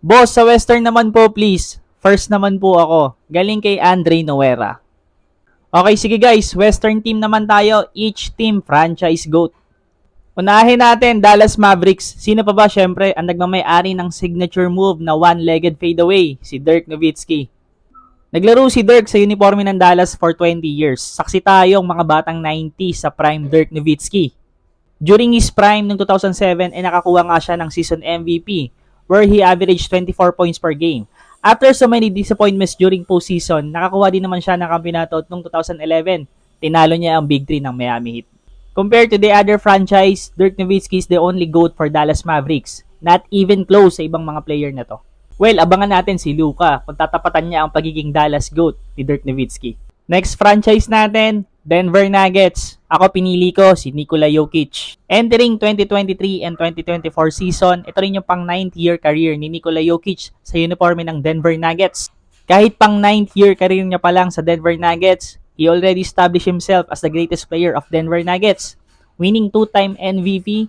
Boss, sa Western naman po please. First naman po ako. Galing kay Andre Noera. Okay, sige guys. Western team naman tayo. Each team franchise GOAT. Unahin natin Dallas Mavericks. Sino pa ba? Syempre, ang nagmamay-ari ng signature move na one-legged fadeaway, si Dirk Nowitzki. Naglaro si Dirk sa uniforme ng Dallas for 20 years. Saksi tayong mga batang 90s sa prime Dirk Nowitzki. During his prime noong 2007 ay nakakuha nga siya ng season MVP where he averaged 24 points per game. After so many disappointments during postseason, nakakuha din naman siya ng kampeonato noong 2011. Tinalo niya ang Big 3 ng Miami Heat. Compared to the other franchise, Dirk Nowitzki is the only GOAT for Dallas Mavericks. Not even close sa ibang mga player na to. Well, abangan natin si Luka kung tatapatan niya ang pagiging Dallas GOAT ni Dirk Nowitzki. Next franchise natin, Denver Nuggets. Ako pinili ko si Nikola Jokic. Entering 2023 and 2024 season, ito rin yung pang 9th year career ni Nikola Jokic sa uniforme ng Denver Nuggets. Kahit pang 9th year career niya pa lang sa Denver Nuggets, he already established himself as the greatest player of Denver Nuggets, winning 2-time MVP,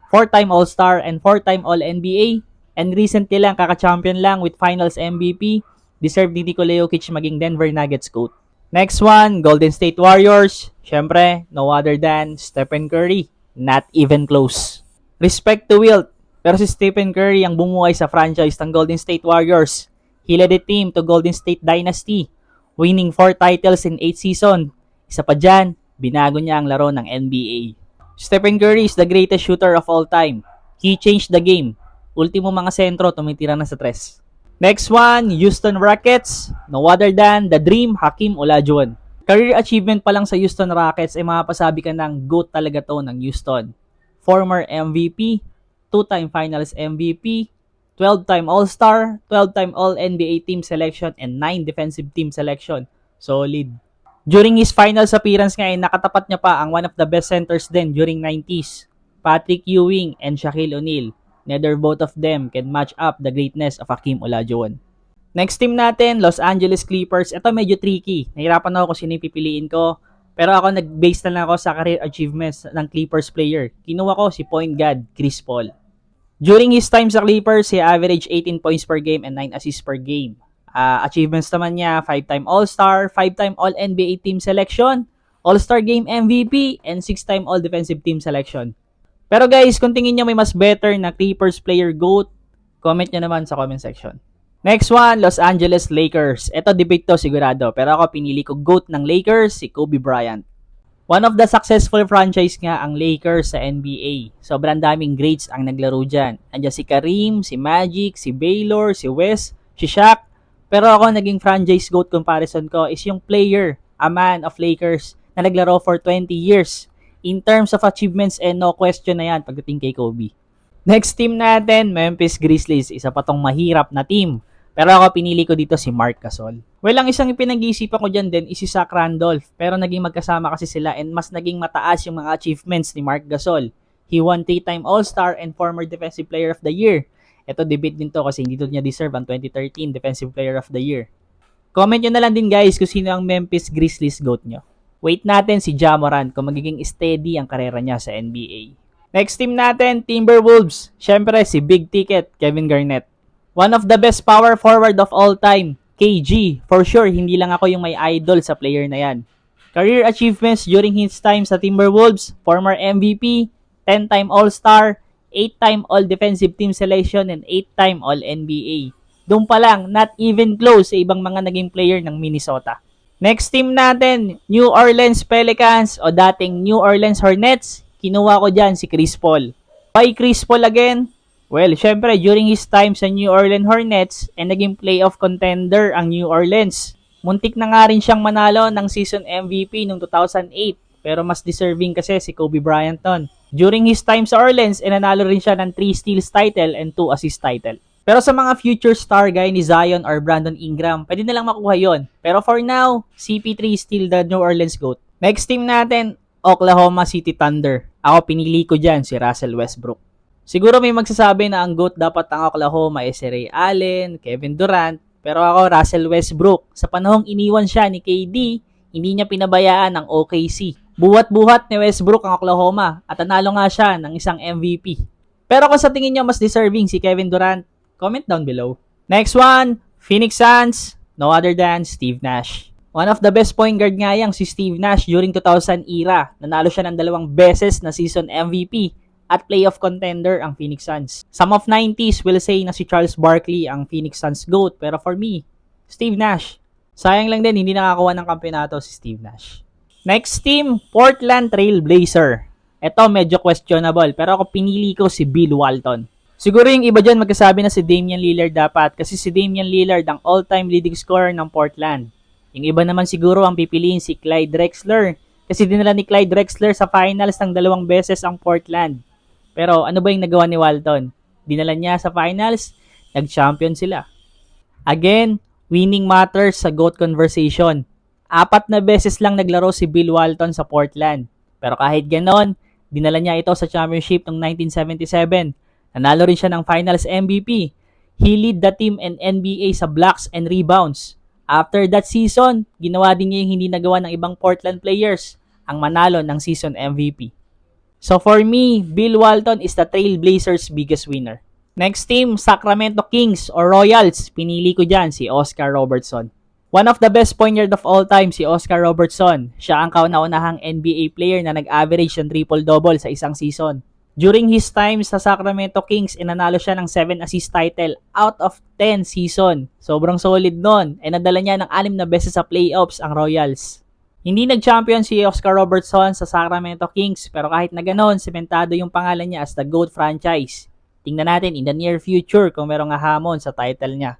4-time All-Star, and 4-time All-NBA. And recently lang, kaka-champion lang with Finals MVP, deserve ni Nikola Jokic maging Denver Nuggets GOAT. Next one, Golden State Warriors. Syempre, no other than Stephen Curry. Not even close. Respect to Wilt, pero si Stephen Curry ang bumuhay sa franchise ng Golden State Warriors. He led the team to Golden State Dynasty, winning 4 titles in 8 seasons. Isa pa dyan, binago niya ang laro ng NBA. Stephen Curry is the greatest shooter of all time. He changed the game. Ultimo mga sentro, tumitira na sa tres. Next one, Houston Rockets. No other than the Dream, Hakeem Olajuwon. Career achievement pa lang sa Houston Rockets ay mapapasabi ka ng GOAT talaga to ng Houston. Former MVP, 2-time Finals MVP, 12-time All-Star, 12-time All-NBA Team Selection, and 9 Defensive Team Selection. Solid. During his finals appearance nga ay nakatapat niya pa ang one of the best centers din during 90s, Patrick Ewing and Shaquille O'Neal. Neither both of them can match up the greatness of Hakeem Olajuwon. Next team natin, Los Angeles Clippers. Ito medyo tricky. Nahirapan ako kung sino yung pipiliin ko. Pero ako nag-base na lang ako sa career achievements ng Clippers player. Kinuha ko si point guard Chris Paul. During his time sa Clippers, he averaged 18 points per game and 9 assists per game. Achievements naman niya, 5-time All-Star, 5-time All-NBA Team Selection, All-Star Game MVP, and 6-time All-Defensive Team Selection. Pero guys, kung tingin nyo may mas better na Clippers player GOAT, comment nyo naman sa comment section. Next one, Los Angeles Lakers. Ito debate to sigurado, pero ako pinili ko GOAT ng Lakers, si Kobe Bryant. One of the successful franchise nga ang Lakers sa NBA. Sobrang daming greats ang naglaro dyan. Andiyan si Kareem, si Magic, si Baylor, si West, si Shaq. Pero ako naging franchise GOAT comparison ko is yung player, a man of Lakers, na naglaro for 20 years. In terms of achievements, no question na yan pagdating kay Kobe. Next team natin, Memphis Grizzlies. Isa pa tong mahirap na team. Pero ako pinili ko dito si Marc Gasol. Well, ang isang pinag-iisipan ko dyan din is si Zach Randolph. Pero naging magkasama kasi sila and mas naging mataas yung mga achievements ni Marc Gasol. He won 3-time All-Star and former Defensive Player of the Year. Ito debate din to kasi hindi to niya deserve ang 2013 Defensive Player of the Year. Comment nyo na lang din guys kung sino ang Memphis Grizzlies GOAT nyo. Wait natin si Ja Morant kung magiging steady ang karera niya sa NBA. Next team natin, Timberwolves. Syempre si Big Ticket, Kevin Garnett. One of the best power forward of all time, KG. For sure, hindi lang ako yung may idol sa player na yan. Career achievements during his time sa Timberwolves, former MVP, 10-time All-Star, 8-time All-Defensive Team Selection, and 8-time All-NBA. Doon pa lang, not even close sa ibang mga naging player ng Minnesota. Next team natin, New Orleans Pelicans o dating New Orleans Hornets. Kinuha ko dyan si Chris Paul. Why Chris Paul again? Well, syempre, during his time sa New Orleans Hornets, naging playoff contender ang New Orleans. Muntik na nga rin siyang manalo ng season MVP noong 2008. Pero mas deserving kasi si Kobe Bryant nun. During his time sa Orleans, nanalo rin siya ng 3 steals title and 2 assist title. Pero sa mga future star guy ni Zion or Brandon Ingram, pwede na lang makuha yon. Pero for now, CP3 is still the New Orleans GOAT. Next team natin, Oklahoma City Thunder. Ako pinili ko dyan si Russell Westbrook. Siguro may magsasabi na ang GOAT dapat ang Oklahoma ay si Ray Allen, Kevin Durant. Pero ako, Russell Westbrook. Sa panahong iniwan siya ni KD, hindi niya pinabayaan ang OKC. Buhat-buhat ni Westbrook ang Oklahoma at nanalo nga siya ng isang MVP. Pero kung sa tingin niyo mas deserving si Kevin Durant, Comment down below. Next one, Phoenix Suns, no other than Steve Nash. One of the best point guard nga yang si Steve Nash during 2000 era. Nanalo siya ng 2 beses na season MVP at playoff contender ang Phoenix Suns. Some of 90s will say na si Charles Barkley ang Phoenix Suns GOAT, pero for me, Steve Nash. Sayang lang din hindi nakakuha ng kampeonato si Steve Nash. Next team, Portland Trail Blazer. Ito medyo questionable, pero ako pinili ko si Bill Walton. Siguro yung iba dyan magkasabi na si Damian Lillard dapat, kasi si Damian Lillard ang all-time leading scorer ng Portland. Yung iba naman siguro ang pipiliin si Clyde Drexler, kasi dinala ni Clyde Drexler sa finals ng 2 beses ang Portland. Pero ano ba yung nagawa ni Walton? Dinala niya sa finals, nag-champion sila. Again, winning matters sa GOAT conversation. 4 na beses lang naglaro si Bill Walton sa Portland. Pero kahit ganon, dinala niya ito sa championship noong 1977. Nanalo rin siya ng finals MVP. He lead the team in NBA sa blocks and rebounds. After that season, ginawa din niya yung hindi nagawa ng ibang Portland players, ang manalo ng season MVP. So for me, Bill Walton is the Trail Blazers' biggest winner. Next team, Sacramento Kings or Royals. Pinili ko dyan si Oscar Robertson. One of the best point guard of all time, si Oscar Robertson. Siya ang kauna-unahang NBA player na nag-average ng triple-double sa isang season. During his time sa Sacramento Kings, inanalo siya ng 7 assist title out of 10 season. Sobrang solid nun. E nadala niya ng 6 na beses sa playoffs ang Royals. Hindi nag-champion si Oscar Robertson sa Sacramento Kings, pero kahit na ganon, sementado yung pangalan niya as the GOAT franchise. Tingnan natin in the near future kung merong hahamon sa title niya.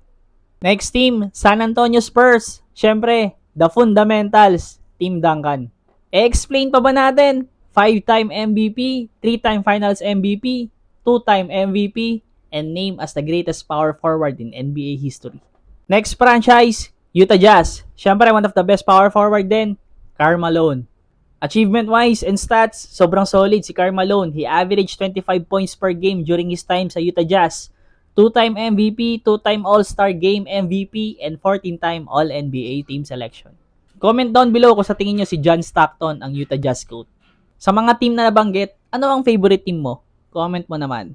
Next team, San Antonio Spurs. Syempre, the fundamentals, Tim Duncan. E-explain pa ba natin? 5-time MVP, 3-time Finals MVP, 2-time MVP, and named as the greatest power forward in NBA history. Next franchise, Utah Jazz. Syempre, one of the best power forward din, Karl Malone. Achievement-wise and stats, sobrang solid si Karl Malone. He averaged 25 points per game during his time sa Utah Jazz. 2-time MVP, 2-time All-Star Game MVP, and 14-time All-NBA Team Selection. Comment down below kung sa tingin nyo si John Stockton ang Utah Jazz GOAT. Sa mga team na nabanggit, ano ang favorite team mo? Comment mo naman.